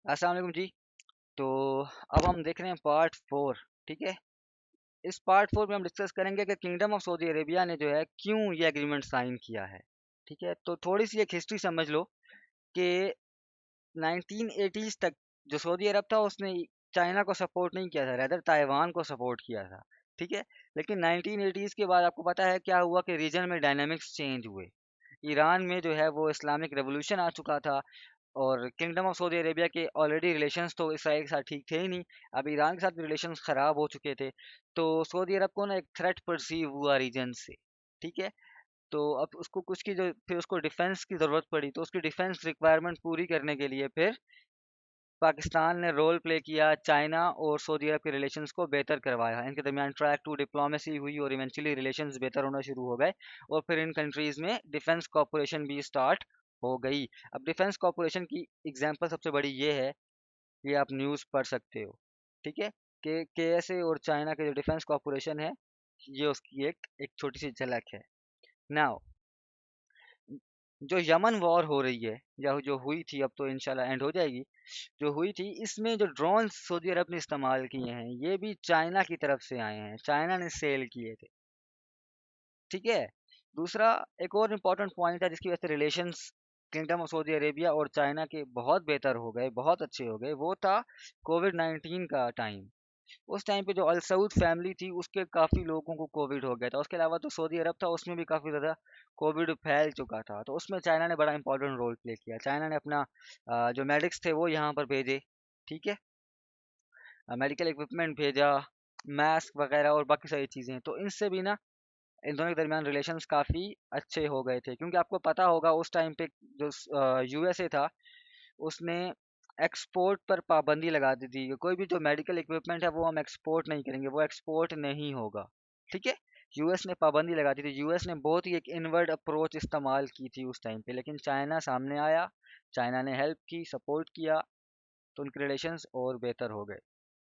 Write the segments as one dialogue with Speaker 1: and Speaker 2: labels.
Speaker 1: अस्सलाम वालेकुम जी। तो अब हम देख रहे हैं पार्ट 4। ठीक है। इस पार्ट 4 में हम डिस्कस करेंगे कि किंगडम ऑफ सऊदी अरेबिया ने जो है क्यों ये एग्रीमेंट साइन किया है। ठीक है, तो थोड़ी सी एक हिस्ट्री समझ लो कि 1980s तक जो सऊदी अरब था उसने चाइना को सपोर्ट नहीं किया था, रेदर ताइवान को सपोर्ट किया था। ठीक है। लेकिन 1980s के बाद आपको पता है क्या हुआ कि रीजन में डायनामिक्स चेंज हुए। ईरान में जो है वो इस्लामिक रेवोल्यूशन आ चुका था, और किंगडम ऑफ सऊदी अरेबिया के ऑलरेडी रिलेशंस तो इसराइल के साथ ठीक थे ही नहीं। अब ईरान के साथ भी रिलेशंस ख़राब हो चुके थे। तो सऊदी अरब को ना एक थ्रेट परसीव हुआ रीजन से। ठीक है। तो अब उसको कुछ की जो फिर उसको डिफेंस की ज़रूरत पड़ी, तो उसकी डिफेंस रिक्वायरमेंट पूरी करने के लिए फिर पाकिस्तान ने रोल प्ले किया, चाइना और सऊदी अरब के रिलेशंस को बेहतर करवाया, इनके दरमियान ट्रैक टू डिप्लोमेसी हुई और इवेंचुअली रिलेशंस बेहतर होना शुरू हो गए। और फिर इन कंट्रीज़ में डिफेंस कॉपरेशन भी स्टार्ट हो गई। अब डिफेंस कॉपरेशन की एग्जांपल सबसे बड़ी ये है, ये आप न्यूज़ पढ़ सकते हो। ठीक है। कि केएसए और चाइना के जो डिफेंस कॉरपोरेशन है, ये उसकी एक एक छोटी सी झलक है। नाउ, जो यमन वॉर हो रही है या जो हुई थी, अब तो इंशाल्लाह एंड हो जाएगी, जो हुई थी इसमें जो ड्रोन सऊदी अरब ने इस्तेमाल किए हैं ये भी चाइना की तरफ से आए हैं, चाइना ने सेल किए थे। ठीक है। दूसरा, एक और इम्पोर्टेंट पॉइंट है जिसकी वजह से relations kingdom of Saudi Arabia और चाइना के बहुत बेहतर हो गए, बहुत अच्छे हो गए, वो था कोविड 19 का टाइम। उस टाइम पे जो अल सऊद फैमिली थी उसके काफ़ी लोगों को कोविड हो गया था। उसके अलावा तो सऊदी अरब था, उसमें भी काफ़ी ज़्यादा कोविड फैल चुका था, तो उसमें चाइना ने बड़ा इंपॉर्टेंट रोल प्ले किया। चाइना ने अपना जो मेडिक्स थे वो यहाँ पर भेजे। ठीक है। मेडिकल इक्विपमेंट भेजा, मास्क वगैरह और बाकी सारी चीज़ें, तो इनसे भी ना इन दोनों के दरमियान रिलेशंस काफ़ी अच्छे हो गए थे। क्योंकि आपको पता होगा उस टाइम पे जो यूएसए था उसने एक्सपोर्ट पर पाबंदी लगा दी थी कि कोई भी जो मेडिकल इक्विपमेंट है वो हम एक्सपोर्ट नहीं करेंगे, वो एक्सपोर्ट नहीं होगा। ठीक है। यूएस ने पाबंदी लगा दी थी, यूएस ने बहुत ही एक इनवर्ड अप्रोच इस्तेमाल की थी उस टाइम पे, लेकिन चाइना सामने आया, चाइना ने हेल्प की, सपोर्ट किया, तो उनके रिलेशंस और बेहतर हो गए।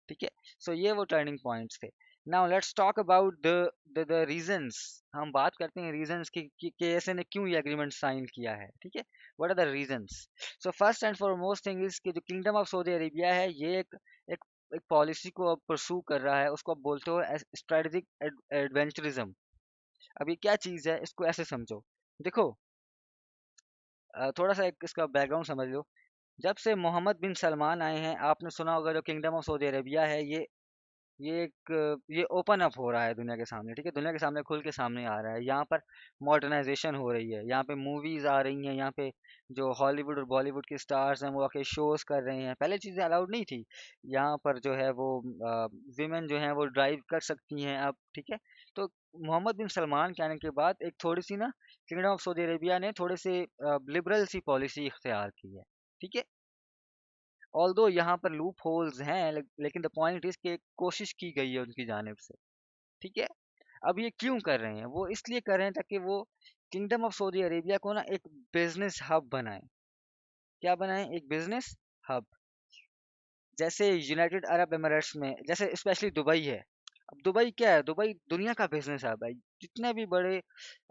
Speaker 1: ठीक है। सो ये वो टर्निंग पॉइंट्स थे। Now let's talk about the reasons. हम बात करते हैं रीजंस की कि केएसए ने क्यों ये एग्रीमेंट साइन किया है। ठीक है। What are the reasons? So first and foremost thing is कि जो किंगडम ऑफ सऊदी अरेबिया है ये एक एक पॉलिसी को अब परसू कर रहा है, उसको आप बोलते हो स्ट्रेटेजिक एडवेंचरिज्म। अब ये क्या चीज़ है, इसको ऐसे समझो। देखो, थोड़ा सा एक इसका बैकग्राउंड समझ लो। जब से मोहम्मद बिन सलमान आए हैं, आपने सुना होगा जो किंगडम ऑफ सऊदी अरेबिया है ये ओपन अप हो रहा है दुनिया के सामने। ठीक है। दुनिया के सामने खुल के सामने आ रहा है। यहाँ पर मॉडर्नाइजेशन हो रही है, यहाँ पे मूवीज आ रही हैं, यहाँ पे जो हॉलीवुड और बॉलीवुड के स्टार्स हैं वो आके शोज कर रहे हैं। पहले चीज़ें अलाउड नहीं थी। यहाँ पर जो है वो विमेन जो हैं वो ड्राइव कर सकती हैं अब। ठीक है। तो मोहम्मद बिन सलमान के आने के बाद एक थोड़ी सी ना किंगडम ऑफ सऊदी अरेबिया ने थोड़े से लिबरल सी पॉलिसी इख्तियार की है। ठीक है। ऑल्दो यहाँ पर लूप होल्स हैं, लेकिन द पॉइंट इज कि कोशिश की गई है उनकी जानिब से। ठीक है। अब ये क्यों कर रहे हैं? वो इसलिए कर रहे हैं ताकि वो किंगडम ऑफ सऊदी अरेबिया को ना एक बिजनेस हब बनाए। क्या बनाए? एक बिजनेस हब। जैसे यूनाइटेड अरब एमिरेट्स में, जैसे स्पेशली दुबई है। अब दुबई क्या है? दुबई दुनिया का बिजनेस हब है। जितने भी बड़े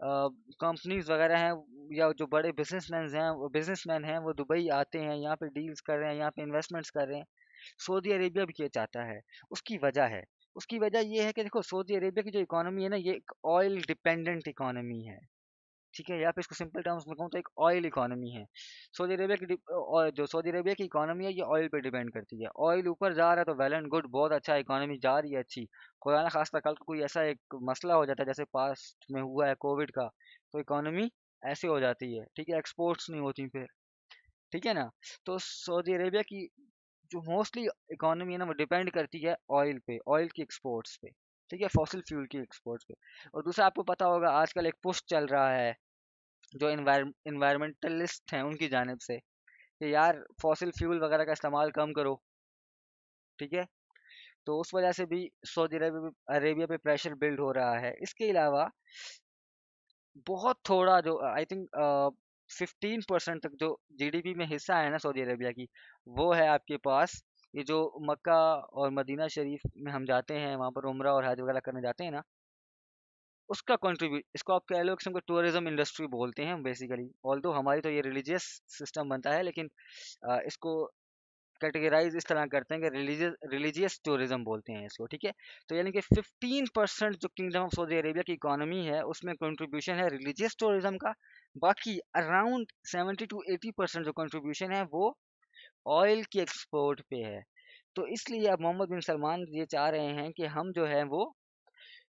Speaker 1: कंपनीज वगैरह हैं या जो बड़े बिजनेसमैन हैं वो दुबई आते हैं, यहाँ पे डील्स कर रहे हैं, यहाँ पे इन्वेस्टमेंट्स कर रहे हैं। सऊदी अरेबिया भी ये चाहता है। उसकी वजह है, उसकी वजह ये है कि देखो सऊदी अरेबिया की जो इकोनॉमी है ना ये एक ऑयल डिपेंडेंट इकोनॉमी है। ठीक है। या फिर इसको सिंपल टर्म्स में कहूँ तो एक ऑयल इकोनॉमी है। सऊदी अरेबिया की जो सऊदी अरेबिया की इकोनॉमी है ये ऑयल पे डिपेंड करती है। ऑयल ऊपर जा रहा है तो वेल एंड गुड, बहुत अच्छा, इकोनॉमी जा रही है अच्छी। खुदा ना खास्ता कल को कोई ऐसा एक मसला हो जाता है जैसे पास्ट में हुआ है कोविड का, तो इकोनॉमी ऐसे हो जाती है। ठीक है। एक्सपोर्ट्स नहीं होती फिर। ठीक है ना। तो सऊदी अरेबिया की जो मोस्टली इकोनॉमी है ना वो डिपेंड करती है ऑयल पे, ऑयल की एक्सपोर्ट्स पे। ठीक है। फॉसिल फ्यूल की एक्सपोर्ट्स पे। और दूसरा, आपको पता होगा आजकल एक पुश चल रहा है जो इन्वायरमेंटलिस्ट हैं उनकी जानिब से कि यार फॉसिल फ्यूल वगैरह का इस्तेमाल कम करो। ठीक है। तो उस वजह से भी सऊदी अरेबिया पे प्रेशर बिल्ड हो रहा है। इसके अलावा बहुत थोड़ा जो आई थिंक 15% तक जो जीडीपी में हिस्सा है ना सऊदी अरेबिया की, वो है आपके पास ये जो मक्का और मदीना शरीफ में हम जाते हैं, वहाँ पर उम्रा और हज वगैरह करने जाते हैं ना, उसका कंट्रीब्यूट, इसको आप कह लो एक किस्म का टूरिज्म इंडस्ट्री बोलते हैं बेसिकली। ऑल्दो हमारी तो ये रिलीजियस सिस्टम बनता है, लेकिन इसको कैटेगराइज इस तरह करते हैं कि रिलीजियस टूरिज्म बोलते हैं इसको, ठीक है। तो यानी कि 15% जो किंगडम ऑफ सऊदी अरेबिया की इकोनॉमी है उसमें कंट्रीब्यूशन है रिलीजियस टूरिज्म का। बाकी अराउंड 70 to 80% जो कंट्रीब्यूशन है वो ऑयल की एक्सपोर्ट पे है। तो इसलिए अब मोहम्मद बिन सलमान ये चाह रहे हैं कि हम जो है वो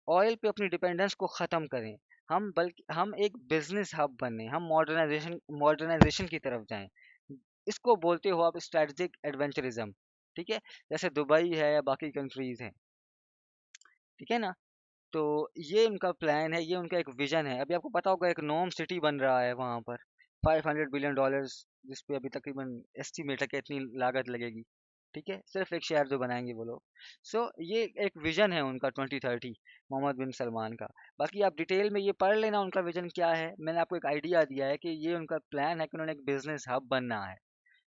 Speaker 1: ऑयल पे अपनी डिपेंडेंस को ख़त्म करें, हम बल्कि हम एक बिजनेस हब बने, हम मॉडर्नाइजेशन की तरफ जाएं। इसको बोलते हो आप स्ट्रेटजिक एडवेंचरिज्म, ठीक है, जैसे दुबई है या बाकी कंट्रीज हैं, ठीक है ना। तो ये उनका प्लान है, ये उनका एक विजन है। अभी आपको पता होगा एक नोम सिटी बन रहा है वहाँ पर, $500 बिलियन, जिस पे अभी तकरीबन एस्टिमेट है कि इतनी लागत लगेगी, ठीक है, सिर्फ एक शहर जो बनाएंगे वो लोग। सो ये एक विजन है उनका 2030, मोहम्मद बिन सलमान का। बाकी आप डिटेल में ये पढ़ लेना उनका विजन क्या है, मैंने आपको एक आइडिया दिया है कि ये उनका प्लान है कि उन्होंने एक बिजनेस हब बनना है,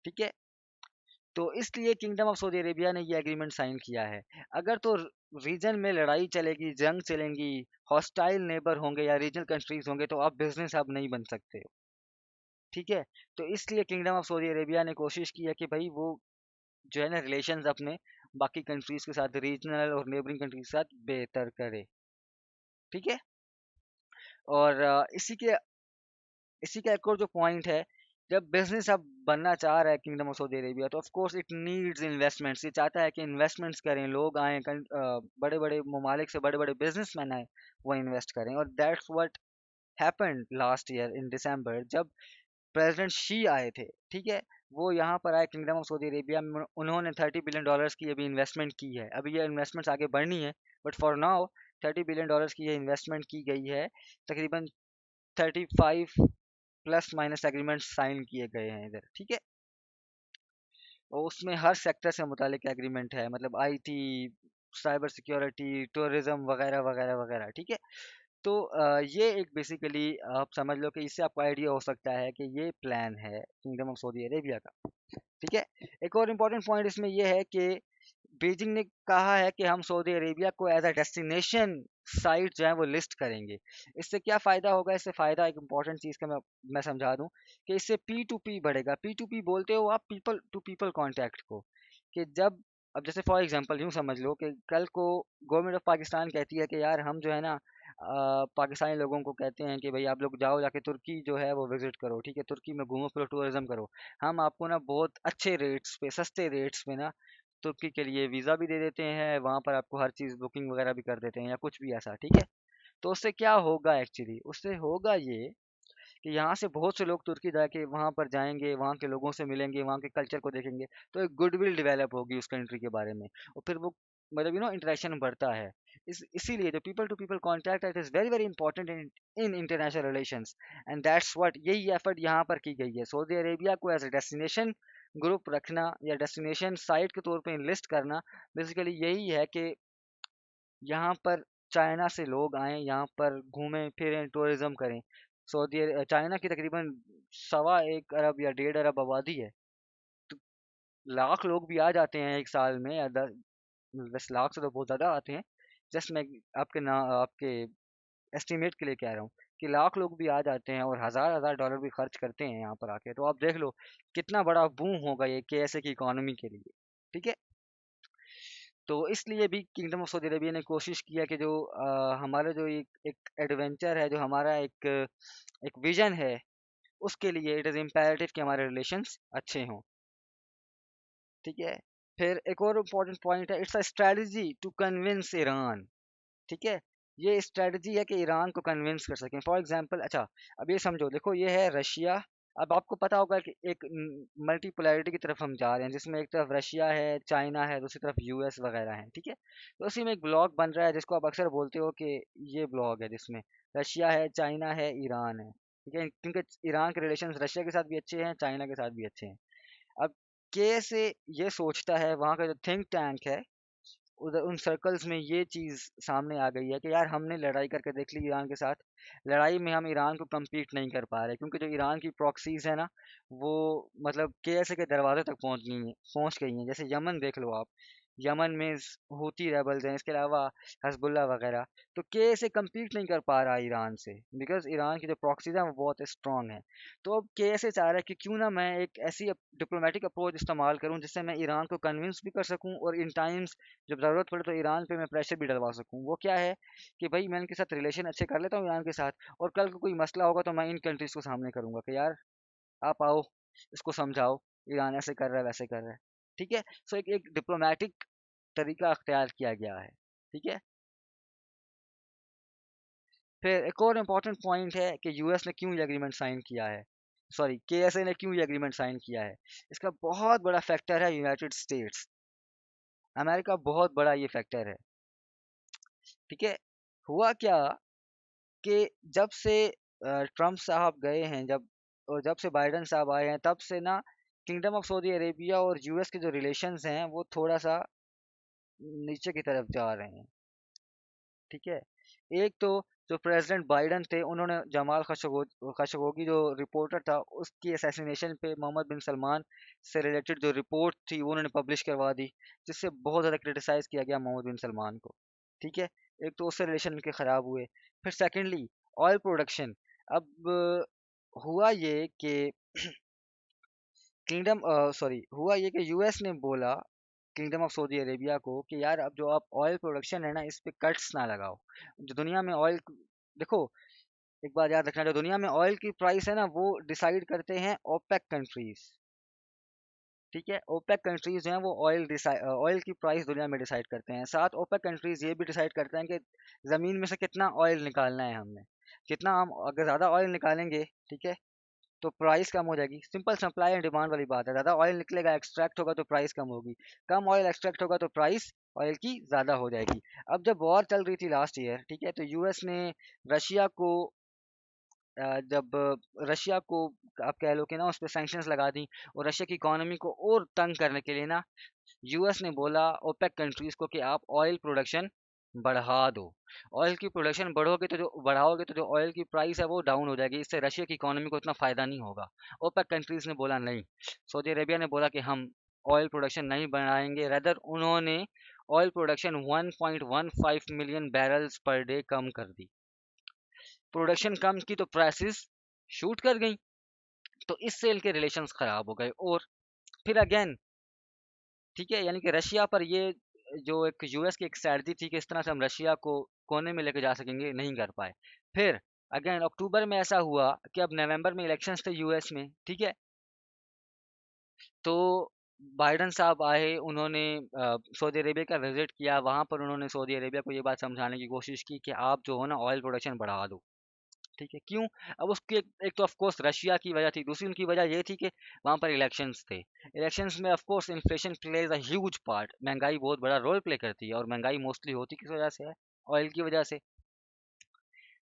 Speaker 1: ठीक है। तो इसलिए किंगडम ऑफ सऊदी अरेबिया ने ये एग्रीमेंट साइन किया है। अगर तो रीजन में लड़ाई चलेगी, जंग चलेंगी, हॉस्टाइल नेबर होंगे या रीजनल कंट्रीज होंगे, तो आप बिजनेस हब नहीं बन सकते हो, ठीक है। तो इसलिए किंगडम ऑफ सऊदी अरेबिया ने कोशिश की है कि भाई वो जो है ना रिलेशंस अपने बाकी कंट्रीज के साथ, रीजनल और नेबरिंग कंट्रीज के साथ बेहतर करे, ठीक है। और इसी का एक और जो पॉइंट है, जब बिजनेस अब बनना चाह रहा है किंगडम ऑफ सऊदी अरेबिया, तो of course it needs investments. ये चाहता है कि इन्वेस्टमेंट्स करें, लोग आए, बड़े बड़े ममालिक से बड़े बड़े बिजनेसमैन आए, वो इन्वेस्ट करें। और that's what happened last year in December, जब प्रेसिडेंट शी आए थे, ठीक है। वो यहाँ पर आए किंगडम ऑफ सऊदी अरेबिया में, उन्होंने $30 बिलियन की अभी इन्वेस्टमेंट की है। अभी ये इन्वेस्टमेंट्स आगे बढ़नी है, बट फॉर नाउ $30 बिलियन की ये इन्वेस्टमेंट की गई है। तकरीबन 35 प्लस माइनस एग्रीमेंट साइन किए गए हैं इधर, ठीक है। और उसमें हर सेक्टर से मुतालिक एग्रीमेंट है, मतलब आईटी, साइबर सिक्योरिटी, टूरिज्म वगैरह वगैरह वगैरह, ठीक है। तो ये एक बेसिकली आप समझ लो कि इससे आपको आइडिया हो सकता है कि ये प्लान है किंगडम ऑफ सऊदी अरेबिया का, ठीक है। एक और इम्पोर्टेंट पॉइंट इसमें यह है कि बीजिंग ने कहा है कि हम सऊदी अरेबिया को एज अ डेस्टिनेशन साइट जो है वो लिस्ट करेंगे। इससे क्या फ़ायदा होगा, इससे फ़ायदा एक इंपॉर्टेंट चीज़ का मैं समझा दूं कि इससे पी टू पी बढ़ेगा। पी टू पी बोलते हो आप पीपल टू पीपल कांटेक्ट को, कि जब अब जैसे फॉर एग्जांपल यूँ समझ लो कि कल को गवर्नमेंट ऑफ पाकिस्तान कहती है कि यार हम जो है ना पाकिस्तानी लोगों को कहते हैं कि भाई आप लोग जाओ, जाके तुर्की जो है वो विजिट करो, ठीक है, तुर्की में घूमो फिरो, टूरिज्म करो, हम आपको ना बहुत अच्छे रेट्स पे, सस्ते रेट्स पे ना तुर्की के लिए वीज़ा भी दे देते हैं, वहाँ पर आपको हर चीज़ बुकिंग वगैरह भी कर देते हैं या कुछ भी ऐसा, ठीक है। तो उससे क्या होगा, एक्चुअली उससे होगा ये कि यहाँ से बहुत से लोग तुर्की जाके वहाँ पर जाएंगे, वहाँ के लोगों से मिलेंगे, वहाँ के कल्चर को देखेंगे, तो एक गुडविल डेवलप होगी उस कंट्री के बारे में। और फिर वो मतलब इंटरेक्शन बढ़ता है। इसीलिए जो people to people contact it is very very important in international relations. And that's what, यही एफर्ट यहाँ पर की गई है, सऊदी अरेबिया को एज ए डेस्टिनेशन ग्रुप रखना या डेस्टिनेशन साइट के तौर पे लिस्ट करना। बेसिकली यही है कि यहाँ पर चाइना से लोग आएँ, यहाँ पर घूमें फिरें, टूरिज्म करें। चाइना की तकरीबन 1.25 अरब या 1.5 अरब आबादी है। तो लाख लोग भी आ जाते हैं एक साल में, या 10 लाख से तो बहुत ज़्यादा आते हैं। जस्ट मैं आपके एस्टिमेट के लिए कह रहा हूँ कि लाख लोग भी आ जाते हैं और हज़ार हज़ार डॉलर भी खर्च करते हैं यहाँ पर आके। तो आप देख लो कितना बड़ा बूम होगा ये केएसए की इकोनॉमी के लिए, ठीक है। तो इसलिए भी किंगडम ऑफ सऊदी अरेबिया ने कोशिश किया कि जो हमारा जो एक एडवेंचर है, जो हमारा एक विजन है, उसके लिए इट इज़ इम्पेरेटिव कि हमारे रिलेशंस अच्छे हों, ठीक है। फिर एक और इम्पोर्टेंट पॉइंट है, it's a strategy to convince Iran, ठीक है। ये स्ट्रेटजी है कि ईरान को कन्विंस कर सकें। फॉर एग्जांपल, अच्छा, अब ये समझो, देखो ये है रशिया। अब आपको पता होगा कि एक मल्टीपोलैरिटी की तरफ हम जा रहे हैं, जिसमें एक तरफ रशिया है, चाइना है, दूसरी तरफ यूएस वगैरह है, ठीक है। तो उसी में एक ब्लॉक बन रहा है जिसको आप अक्सर बोलते हो कि ये ब्लॉक है, जिसमें रशिया है, चाइना है, ईरान है, ठीक है, क्योंकि ईरान के रिलेशन रशिया के साथ भी अच्छे हैं, चाइना के साथ भी अच्छे हैं। अब कैसे ये सोचता है, वहाँ का जो थिंक टैंक है, उधर उन सर्कल्स में ये चीज़ सामने आ गई है कि यार हमने लड़ाई करके देख ली ईरान के साथ, लड़ाई में हम ईरान को compete नहीं कर पा रहे, क्योंकि जो ईरान की प्रॉक्सीज है ना, वो मतलब केएसए के दरवाजे तक पहुंच गई हैं। जैसे यमन देख लो आप, यमन में हूती रेबल्स हैं, इसके अलावा हजबुल्ला वगैरह। तो के से कम्पीट नहीं कर पा रहा ईरान से, बिकॉज ईरान की जो प्रॉक्सीज हैं वो बहुत स्ट्रांग है। तो अब के से चाह रहा है कि क्यों ना मैं एक ऐसी डिप्लोमेटिक अप्रोच इस्तेमाल करूं जिससे मैं ईरान को कन्विंस भी कर सकूं, और इन टाइम्स जब ज़रूरत पड़े तो ईरान पे मैं प्रेशर भी डलवा सकूं। वो क्या है कि भाई मैं इनके साथ रिलेशन अच्छे कर लेता हूँ ईरान के साथ, और कल को कोई मसला होगा तो मैं इन कंट्रीज़ को सामने करूंगा कि यार आप आओ, इसको समझाओ, ईरान ऐसे कर रहा है वैसे कर रहा है। ठीक है। सो एक एक डिप्लोमेटिक तरीका अख्तियार किया गया है। ठीक है। फिर एक और इम्पोर्टेंट पॉइंट है कि यूएस ने क्यों ये एग्रीमेंट साइन किया है, सॉरी केएसए ने क्यों ये एग्रीमेंट साइन किया है। इसका बहुत बड़ा फैक्टर है यूनाइटेड स्टेट्स, अमेरिका बहुत बड़ा ये फैक्टर है। ठीक है। हुआ क्या कि जब से ट्रम्प साहब गए हैं, जब और जब से बाइडन साहब आए हैं, तब से ना किंगडम ऑफ सऊदी अरेबिया और यूएस के जो रिलेशंस हैं वो थोड़ा सा नीचे की तरफ जा रहे हैं। ठीक है। एक तो जो प्रेसिडेंट बाइडन थे उन्होंने जमाल खशोगी जो रिपोर्टर था उसकी असैसिनेशन पे मोहम्मद बिन सलमान से रिलेटेड जो रिपोर्ट थी वो उन्होंने पब्लिश करवा दी, जिससे बहुत ज़्यादा क्रिटिसाइज़ किया गया मोहम्मद बिन सलमान को। ठीक है। एक तो उससे रिलेशन उनके ख़राब हुए। फिर सेकेंडली ऑयल प्रोडक्शन। अब हुआ ये कि हुआ ये कि यूएस ने बोला किंगडम ऑफ सऊदी अरेबिया को कि यार अब जो आप ऑयल प्रोडक्शन है ना इस पे कट्स ना लगाओ। जो दुनिया में ऑयल, देखो एक बात याद रखना, जो दुनिया में ऑयल की प्राइस है ना वो डिसाइड करते हैं ओपेक कंट्रीज। ठीक है। ओपेक कंट्रीज जो हैं वो ऑयल की प्राइस दुनिया में डिसाइड करते हैं। साथ ओपेक कंट्रीज ये भी डिसाइड करते हैं कि ज़मीन में से कितना ऑयल निकालना है हमने, कितना हम अगर ज़्यादा ऑयल निकालेंगे, ठीक है, तो प्राइस कम हो जाएगी। सिंपल सप्लाई एंड डिमांड वाली बात है, ज़्यादा ऑयल निकलेगा एक्सट्रैक्ट होगा तो प्राइस कम होगी, कम ऑयल एक्सट्रैक्ट होगा तो प्राइस ऑयल की ज़्यादा हो जाएगी। अब जब वॉर चल रही थी लास्ट ईयर, ठीक है, तो यूएस ने रशिया को जब रशिया को आप कह लो कि ना उस पर सैंक्शंस लगा दी, और रशिया की इकोनॉमी को और तंग करने के लिए ना यूएस ने बोला ओपेक कंट्रीज को कि आप ऑयल प्रोडक्शन बढ़ा दो। ऑयल की प्रोडक्शन बढ़ाओगे तो जो ऑयल की प्राइस है वो डाउन हो जाएगी, इससे रशिया की इकोनॉमी को इतना फ़ायदा नहीं होगा। ओपेक कंट्रीज ने बोला नहीं, सऊदी अरेबिया ने बोला कि हम ऑयल प्रोडक्शन नहीं बढ़ाएंगे, रेदर उन्होंने oil production 1.15 million barrels per day कम कर दी। प्रोडक्शन कम की तो प्राइसेस शूट कर गई, तो इससे इनके रिलेशंस खराब हो गए। और फिर अगेन, ठीक है, यानी कि रशिया पर ये जो एक यूएस की एक स्ट्रैटेजी थी कि इस तरह से हम रशिया को कोने में लेके जा सकेंगे, नहीं कर पाए। फिर अगेन अक्टूबर में ऐसा हुआ कि अब नवंबर में इलेक्शंस थे यूएस में। ठीक है। तो बाइडन साहब आए, उन्होंने सऊदी अरेबिया का विजिट किया, वहां पर उन्होंने सऊदी अरेबिया को ये बात समझाने की कोशिश की कि आप जो हो ना ऑयल प्रोडक्शन बढ़ा दो। ठीक है। क्यों? अब उसकी एक तो ऑफ कोर्स रशिया की वजह थी, दूसरी उनकी वजह ये थी कि वहाँ पर इलेक्शंस थे। इलेक्शंस में of course inflation plays a huge part, महंगाई बहुत बड़ा रोल प्ले करती है, और महंगाई मोस्टली होती किस वजह से है? ऑयल की वजह से।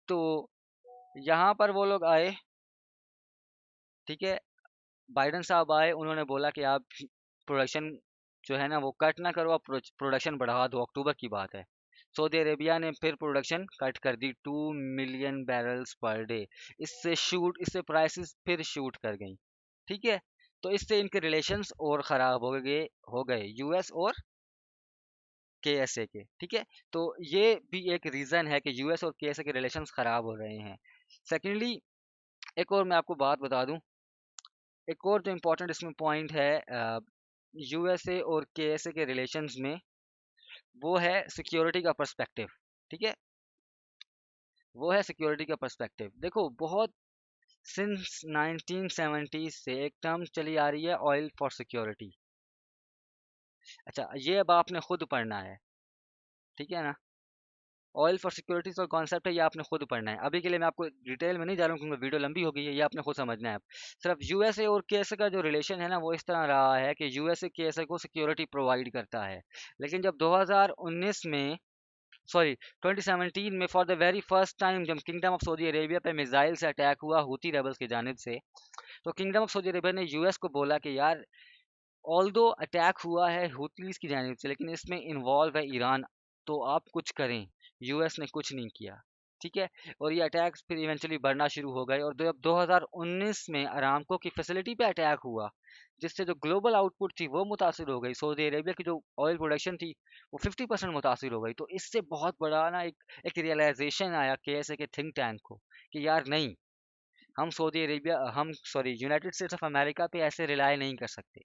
Speaker 1: तो यहाँ पर वो लोग आए, ठीक है, बाइडन साहब आए, उन्होंने बोला कि आप प्रोडक्शन जो है ना वो कट ना करो, आप प्रोडक्शन बढ़ा दो। अक्टूबर की बात है। सऊदी अरेबिया ने फिर प्रोडक्शन कट कर दी 2 मिलियन बैरल्स पर डे। इससे प्राइसेस फिर शूट कर गई। ठीक है। तो इससे इनके रिलेशंस और ख़राब हो गए यूएस और केएसए के। ठीक है। तो ये भी एक रीज़न है कि यूएस और केएसए के रिलेशंस ख़राब हो रहे हैं। सेकेंडली एक और मैं आपको बात बता दूं, एक और जो इम्पोर्टेंट इसमें पॉइंट है यूएसए और केएसए के रिलेशंस में, वो है सिक्योरिटी का पर्सपेक्टिव। ठीक है। वो है सिक्योरिटी का पर्सपेक्टिव। देखो बहुत सिंस 1970 से एक टर्म चली आ रही है ऑयल फॉर सिक्योरिटी। अच्छा, ये अब आपने खुद पढ़ना है। ठीक है ना। ऑयल फॉर सिक्योरिटी जो कॉन्सेप्ट है ये आपने खुद पढ़ना है। अभी के लिए मैं आपको डिटेल में नहीं जा रहा हूँ क्योंकि वीडियो लंबी हो गई है, ये आपने खुद समझना है। सिर्फ यूएसए और केएसए का जो रिलेशन है ना वो इस तरह रहा है कि यूएसए केएसए को सिक्योरिटी प्रोवाइड करता है, लेकिन जब 2019 में, सॉरी 2017 में, for the very first time जब किंगडम ऑफ सऊदी अरेबिया पे मिसाइल से अटैक हुआ हूती रेबल्स की जानिब से, तो किंगडम ऑफ सऊदी अरेबिया ने यूएस को बोला कि यार ऑल्दो अटैक हुआ है हूतीज की जानिब से, लेकिन इसमें इन्वॉल्व है ईरान, तो आप कुछ करें। यूएस ने कुछ नहीं किया। ठीक है। और ये अटैक्स फिर इवेंचुअली बढ़ना शुरू हो गए, और जब 2019 में अरामको की फैसिलिटी पे अटैक हुआ, जिससे जो ग्लोबल आउटपुट थी वो मुतासिर हो गई, सऊदी अरेबिया की जो ऑयल प्रोडक्शन थी वो 50% मुतासिर हो गई। तो इससे बहुत बड़ा ना एक रियलाइजेशन आया केएसए के थिंक टैंक को कि यार नहीं, हम सऊदी अरेबिया, हम sorry United states of America पे ऐसे रिलाई नहीं कर सकते।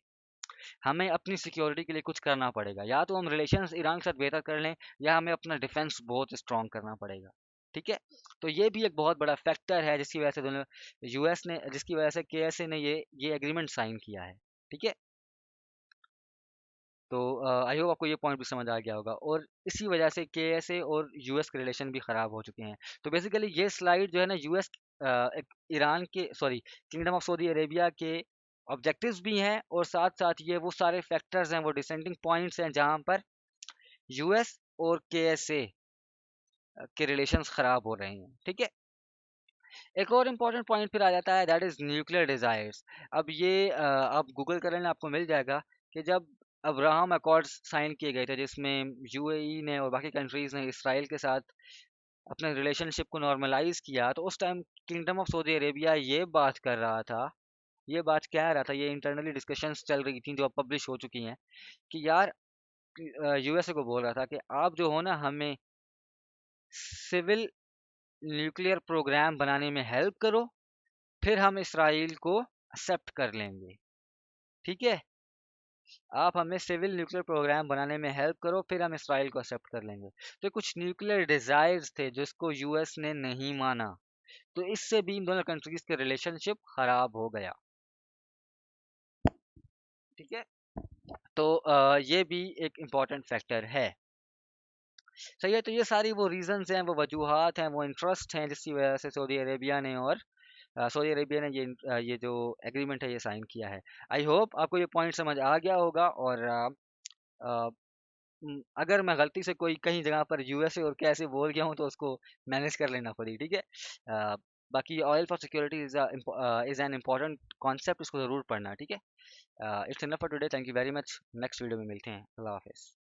Speaker 1: हमें अपनी सिक्योरिटी के लिए कुछ करना पड़ेगा, या तो हम रिलेशंस ईरान के साथ बेहतर कर लें, या हमें अपना डिफेंस बहुत स्ट्रॉन्ग करना पड़ेगा। ठीक है। तो ये भी एक बहुत बड़ा फैक्टर है जिसकी वजह से दोनों, यूएस ने, जिसकी वजह से केएसए ने ये एग्रीमेंट साइन किया है। ठीक है। तो आई होप आपको ये पॉइंट भी समझ आ गया होगा, और इसी वजह से केएसए और यूएस के रिलेशन भी ख़राब हो चुके हैं। तो बेसिकली ये स्लाइड जो है ना, यूएस ईरान के, sorry, kingdom of Saudi Arabia के ऑब्जेक्टिव्स भी हैं, और साथ साथ ये वो सारे फैक्टर्स हैं, वो डिसेंडिंग पॉइंट्स हैं जहाँ पर यूएस और केएसए के रिलेशंस ख़राब हो रहे हैं। ठीक है। एक और इम्पॉर्टेंट पॉइंट फिर आ जाता है, दैट इज़ न्यूक्लियर डिज़ायर्स। अब ये आप गूगल करें आपको मिल जाएगा कि जब अब्राहम अकॉर्ड्स साइन किए गए थे, जिसमें यूएई ने और बाकी कंट्रीज़ ने इसराइल के साथ अपने रिलेशनशिप को नॉर्मलाइज किया, तो उस time kingdom of Saudi Arabia ये बात कर रहा था, ये बात कह रहा था, ये इंटरनली डिस्कशंस चल रही थी जो अब पब्लिश हो चुकी हैं, कि यार यूएसए को बोल रहा था कि आप जो हो ना, हमें सिविल न्यूक्लियर प्रोग्राम बनाने में हेल्प करो, फिर हम इसराइल को एक्सेप्ट कर लेंगे। ठीक है। आप हमें सिविल न्यूक्लियर प्रोग्राम बनाने में हेल्प करो, फिर हम इसराइल को एक्सेप्ट कर लेंगे। तो कुछ न्यूक्लियर डिजायर्स थे जिसको यूएस ने नहीं माना, तो इससे भी इन दोनों कंट्रीज के रिलेशनशिप खराब हो गया। ठीक है। तो ये भी एक इम्पॉर्टेंट फैक्टर है। सही है। तो ये सारी वो रीजंस हैं, वो वजूहात हैं, वो इंटरेस्ट हैं जिसकी वजह से सऊदी अरेबिया ने और सऊदी अरेबिया ने ये जो एग्रीमेंट है ये साइन किया है। आई होप आपको ये पॉइंट समझ आ गया होगा, और अगर मैं गलती से कोई कहीं जगह पर यूएसए और कैसे बोल गया हूँ तो उसको मैनेज कर लेना पड़ी। ठीक है। बाकी oil for security is an important concept, इसको ज़रूर पढ़ना। ठीक है। It's enough for today, thank you very much. Next video में मिलते हैं। अल्लाह हाफिज़।